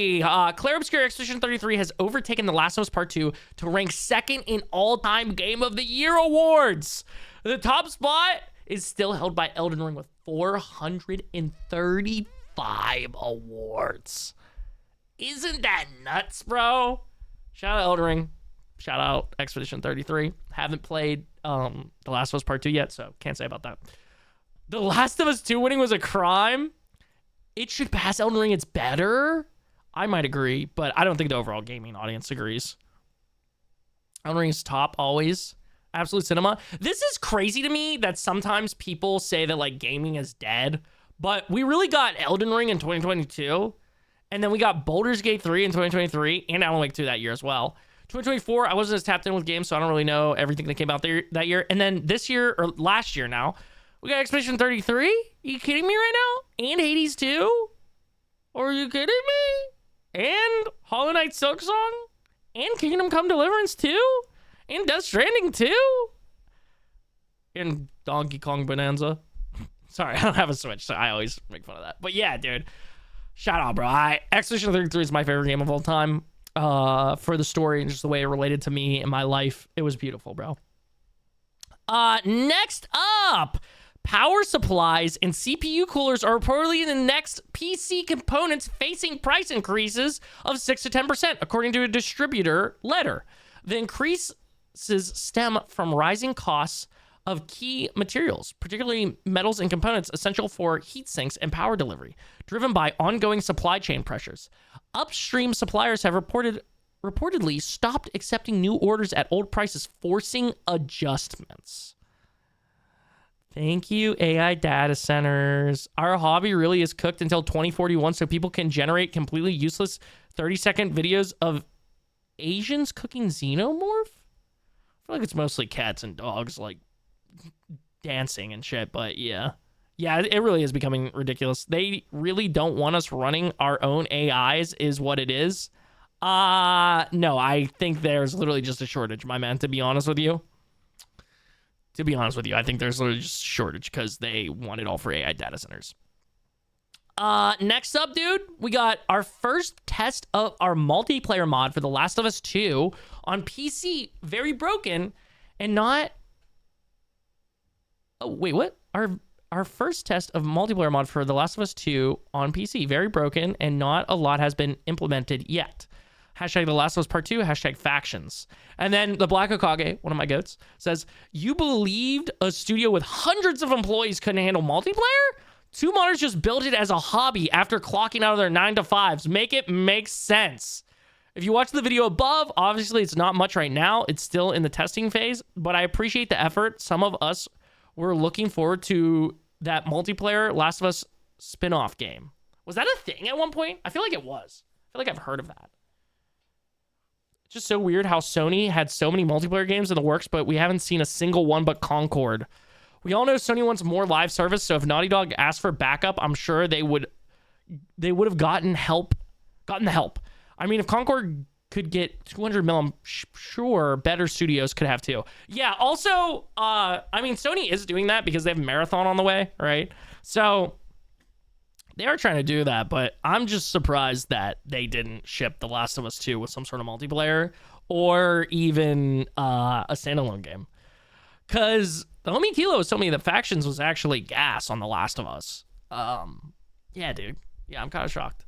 33. Clair, Obscur, Expedition 33 has overtaken The Last of Us Part 2 to rank second in all-time Game of the Year awards. The top spot is still held by Elden Ring with 435 awards. Isn't that nuts, bro? Shout out Elden Ring. Shout out Expedition 33. Haven't played The Last of Us Part 2 yet, so can't say about that. The Last of Us 2 winning was a crime. It should pass Elden Ring. It's better. I might agree, but I don't think the overall gaming audience agrees. Elden Ring is top always. Absolute cinema. This is crazy to me that sometimes people say that like gaming is dead, but we really got Elden Ring in 2022, and then we got Baldur's Gate 3 in 2023, and Alan Wake 2 that year as well. 2024, I wasn't as tapped in with games, so I don't really know everything that came out there that year. And then this year, or last year now, we got Expedition 33? Are you kidding me right now? And Hades 2? Are you kidding me? And Hollow Knight Silksong? And Kingdom Come Deliverance 2? And Death Stranding 2? And Donkey Kong Bonanza? Sorry, I don't have a Switch, so I always make fun of that. But yeah, dude. Shout out, bro. Expedition 33 is my favorite game of all time. For the story and just the way it related to me and my life. It was beautiful, bro. Next up, power supplies and CPU coolers are reportedly the next PC components facing price increases of 6 to 10%, according to a distributor letter. The increases stem from rising costs of key materials, particularly metals and components essential for heat sinks and power delivery, driven by ongoing supply chain pressures. Upstream suppliers have reportedly stopped accepting new orders at old prices, forcing adjustments. Thank you, AI data centers. Our hobby really is cooked until 2041 so people can generate completely useless 30-second videos of Asians cooking xenomorph? I feel like it's mostly cats and dogs, like, dancing and shit, but yeah. Yeah, it really is becoming ridiculous. They really don't want us running our own AIs is what it is. No, I think there's literally just a shortage, my man, to be honest with you. I think there's literally just a shortage because they want it all for AI data centers. Next up, dude, we got our first test of our multiplayer mod for The Last of Us 2 on PC. Very broken and not... Oh, wait, what? Our first test of multiplayer mod for The Last of Us 2 on PC. Very broken and not a lot has been implemented yet. Hashtag The Last of Us Part 2, hashtag factions. And then the Black Okage, one of my goats, says, you believed a studio with hundreds of employees couldn't handle multiplayer? Two modders just built it as a hobby after clocking out of their 9-to-5s. Make it make sense. If you watch the video above, obviously it's not much right now. It's still in the testing phase, but I appreciate the effort. Some of us were looking forward to that multiplayer Last of Us spin-off game. Was that a thing at one point? I feel like it was. I feel like I've heard of that. It's just so weird how Sony had so many multiplayer games in the works, but we haven't seen a single one but Concord. We all know Sony wants more live service, so if Naughty Dog asked for backup, I'm sure they would have gotten the help. I mean, if Concord could get 200 mil, I'm sure better studios could have too. Yeah, also, I mean, Sony is doing that because they have Marathon on the way, right? So they are trying to do that, but I'm just surprised that they didn't ship The Last of Us 2 with some sort of multiplayer or even a standalone game. Because the homie Kilo was telling me that Factions was actually gas on The Last of Us. Yeah, dude. Yeah, I'm kind of shocked.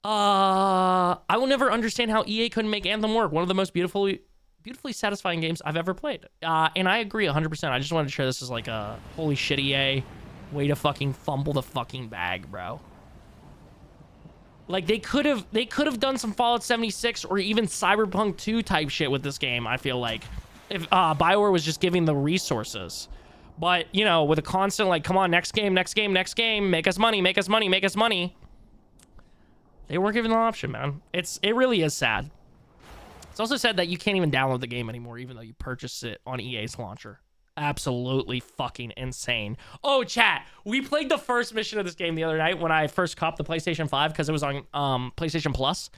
I will never understand how EA couldn't make Anthem work. One of the most beautifully satisfying games I've ever played. And I agree 100%. I just wanted to share this as like a holy shit EA way to fucking fumble the fucking bag, bro. Like they could have done some Fallout 76 or even Cyberpunk 2 type shit with this game, I feel like. If BioWare was just giving the resources. But, you know, with a constant like, come on, next game, make us money. They weren't given the option, man. It really is sad. It's also sad that you can't even download the game anymore, even though you purchased it on EA's launcher. Absolutely fucking insane. Oh, chat. We played the first mission of this game the other night when I first copped the PlayStation 5 because it was on PlayStation Plus.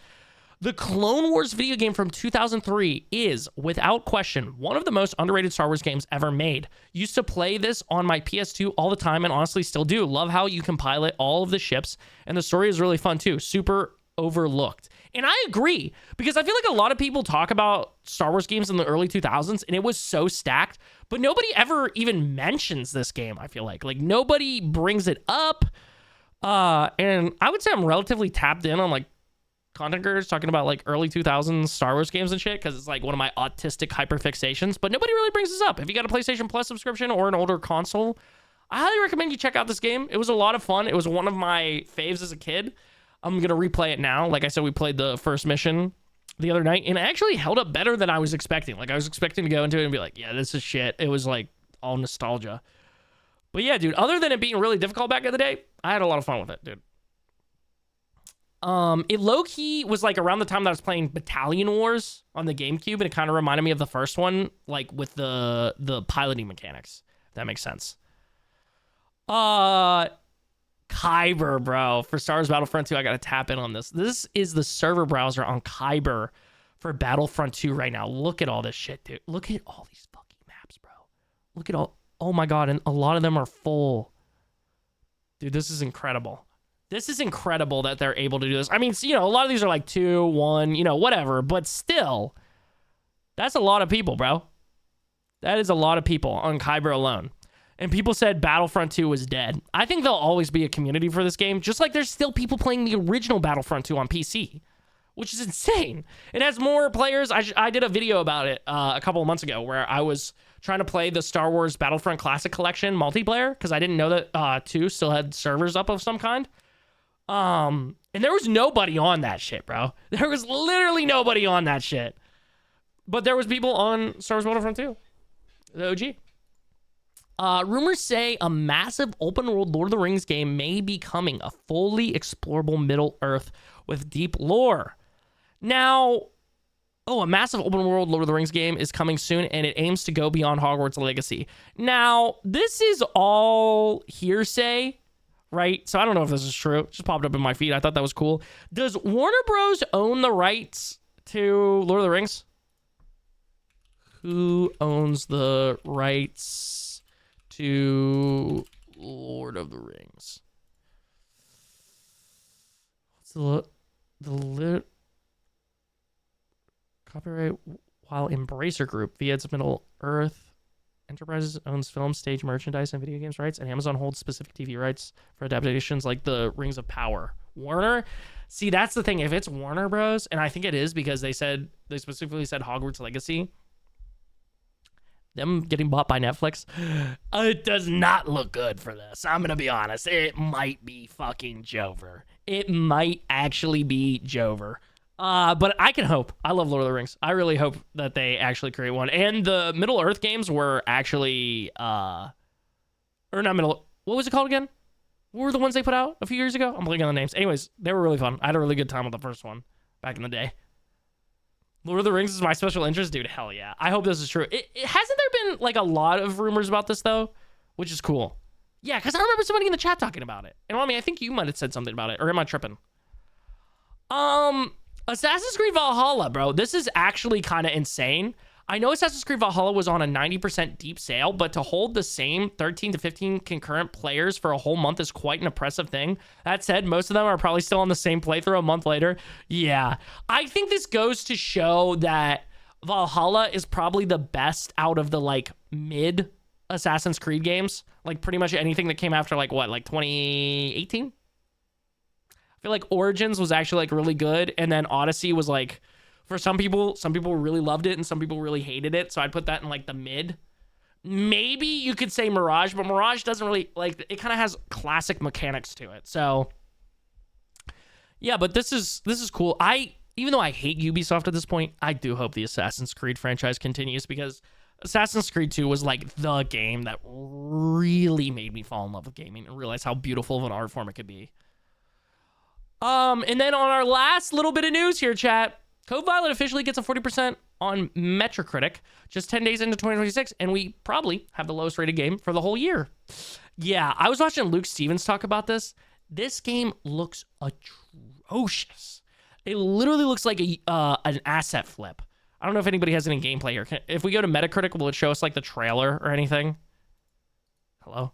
The Clone Wars video game from 2003 is, without question, one of the most underrated Star Wars games ever made. Used to play this on my PS2 all the time and honestly still do. Love how you can pilot all of the ships, and the story is really fun too. Super overlooked. And I agree, because I feel like a lot of people talk about Star Wars games in the early 2000s, and it was so stacked, but nobody ever even mentions this game, I feel like. Like, nobody brings it up. And I would say I'm relatively tapped in on, like, content creators talking about like early 2000s Star Wars games and shit, because it's like one of my autistic hyperfixations, but nobody really brings this up. If you got a PlayStation Plus subscription or an older console, I highly recommend you check out this game. It was a lot of fun. It was one of my faves as a kid. I'm gonna replay it now. Like I said, we played the first mission the other night, and it actually held up better than I was expecting. Like, I was expecting to go into it and be like, yeah, this is shit. It was like all nostalgia. But yeah, dude, other than it being really difficult back in the day, I had a lot of fun with it, dude. It low-key was like around the time that I was playing Battalion Wars on the GameCube, and it kind of reminded me of the first one, like with the piloting mechanics. If that makes sense. Kyber, bro. For Star Wars Battlefront 2, I gotta tap in on this. This is the server browser on Kyber for Battlefront 2 right now. Look at all this shit, dude. Look at all these fucking maps, bro. Look at all... Oh my god, and a lot of them are full. Dude, this is incredible. This is incredible that they're able to do this. I mean, you know, a lot of these are like 2, 1, you know, whatever. But still, that's a lot of people, bro. That is a lot of people on Kyber alone. And people said Battlefront 2 was dead. I think there'll always be a community for this game, just like there's still people playing the original Battlefront 2 on PC, which is insane. It has more players. I did a video about it a couple of months ago where I was trying to play the Star Wars Battlefront Classic Collection multiplayer because I didn't know that 2 still had servers up of some kind. And there was nobody on that shit, bro. There was literally nobody on that shit. But there was people on Star Wars Battlefront 2, the OG. Rumors say a massive open-world Lord of the Rings game may be coming, a fully explorable Middle-earth with deep lore. Now, a massive open-world Lord of the Rings game is coming soon, and it aims to go beyond Hogwarts Legacy. Now, this is all hearsay, right? So I don't know if this is true. It just popped up in my feed. I thought that was cool. Does Warner Bros. Own the rights to Lord of the Rings? Who owns the rights to Lord of the Rings? What's the copyright? While Embracer Group via its Middle Earth Enterprises owns film, stage, merchandise, and video games rights, and Amazon holds specific TV rights for adaptations like the Rings of Power. Warner? See, that's the thing. If it's Warner Bros., and I think it is because they specifically said Hogwarts Legacy, them getting bought by Netflix, it does not look good for this. I'm going to be honest. It might be fucking Jover. It might actually be Jover. But I can hope. I love Lord of the Rings. I really hope that they actually create one. And the Middle Earth games were actually, or not Middle, what was it called again? What were the ones they put out a few years ago? I'm blanking on the names. Anyways, they were really fun. I had a really good time with the first one back in the day. Lord of the Rings is my special interest, dude. Hell yeah. I hope this is true. Hasn't there been like a lot of rumors about this though? Which is cool. Yeah, because I remember somebody in the chat talking about it. And I mean, I think you might have said something about it. Or am I tripping? Assassin's Creed Valhalla, bro. This is actually kind of insane. I know Assassin's Creed Valhalla was on a 90% deep sale, but to hold the same 13 to 15 concurrent players for a whole month is quite an impressive thing. That said, most of them are probably still on the same playthrough a month later. Yeah. I think this goes to show that Valhalla is probably the best out of the, like, mid Assassin's Creed games. Like, pretty much anything that came after, like, what, like 2018? I feel like Origins was actually like really good, and then Odyssey was like, for some people really loved it and some people really hated it, so I'd put that in like the mid. Maybe you could say Mirage, but Mirage doesn't really, like, it kind of has classic mechanics to it. So yeah, but this is cool. Even though I hate Ubisoft at this point, I do hope the Assassin's Creed franchise continues, because Assassin's Creed 2 was like the game that really made me fall in love with gaming and realize how beautiful of an art form it could be. And then on our last little bit of news here, chat, Code Violet officially gets a 40% on Metacritic just 10 days into 2026, and we probably have the lowest rated game for the whole year. Yeah, I was watching Luke Stevens talk about this. This game looks atrocious. It literally looks like an asset flip. I don't know if anybody has any gameplay here. If we go to Metacritic, will it show us like the trailer or anything? Hello?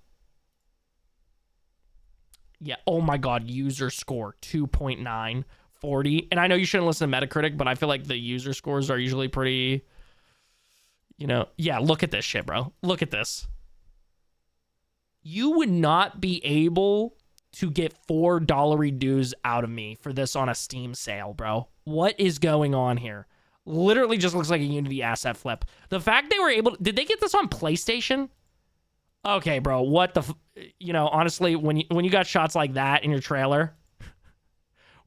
Yeah. Oh my God. User score 2.9, 40. And I know you shouldn't listen to Metacritic, but I feel like the user scores are usually pretty, you know. Yeah. Look at this shit, bro. Look at this. You would not be able to get $4 dues out of me for this on a Steam sale, bro. What is going on here? Literally just looks like a Unity asset flip. The fact they were able to, did they get this on PlayStation? Okay, bro. What the, you know, honestly, when you got shots like that in your trailer,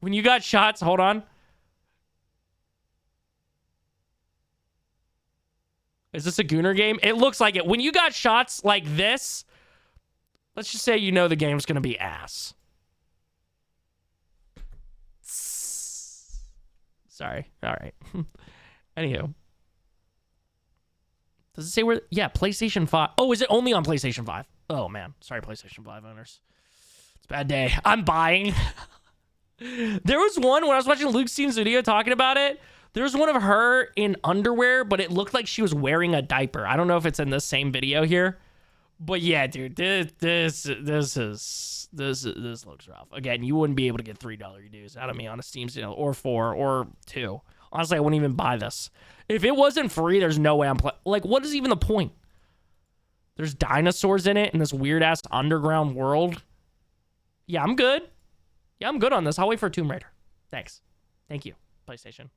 when you got shots, hold on. Is this a Gooner game? It looks like it. When you got shots like this, let's just say you know the game's going to be ass. Sorry. All right. Anywho. Does it say where? Yeah, PlayStation 5. Oh, is it only on PlayStation 5? Oh, man. Sorry, PlayStation 5 owners. It's a bad day. I'm buying. There was one when I was watching Luke Steen's video talking about it. There was one of her in underwear, but it looked like she was wearing a diaper. I don't know if it's in this same video here. But yeah, dude, this looks rough. Again, you wouldn't be able to get $3 dues out of me on a Steam sale, or 4 or 2. Honestly, I wouldn't even buy this. If it wasn't free, there's no way I'm playing. Like, what is even the point? There's dinosaurs in it in this weird ass underground world. Yeah, I'm good. Yeah, I'm good on this. I'll wait for Tomb Raider. Thanks. Thank you, PlayStation.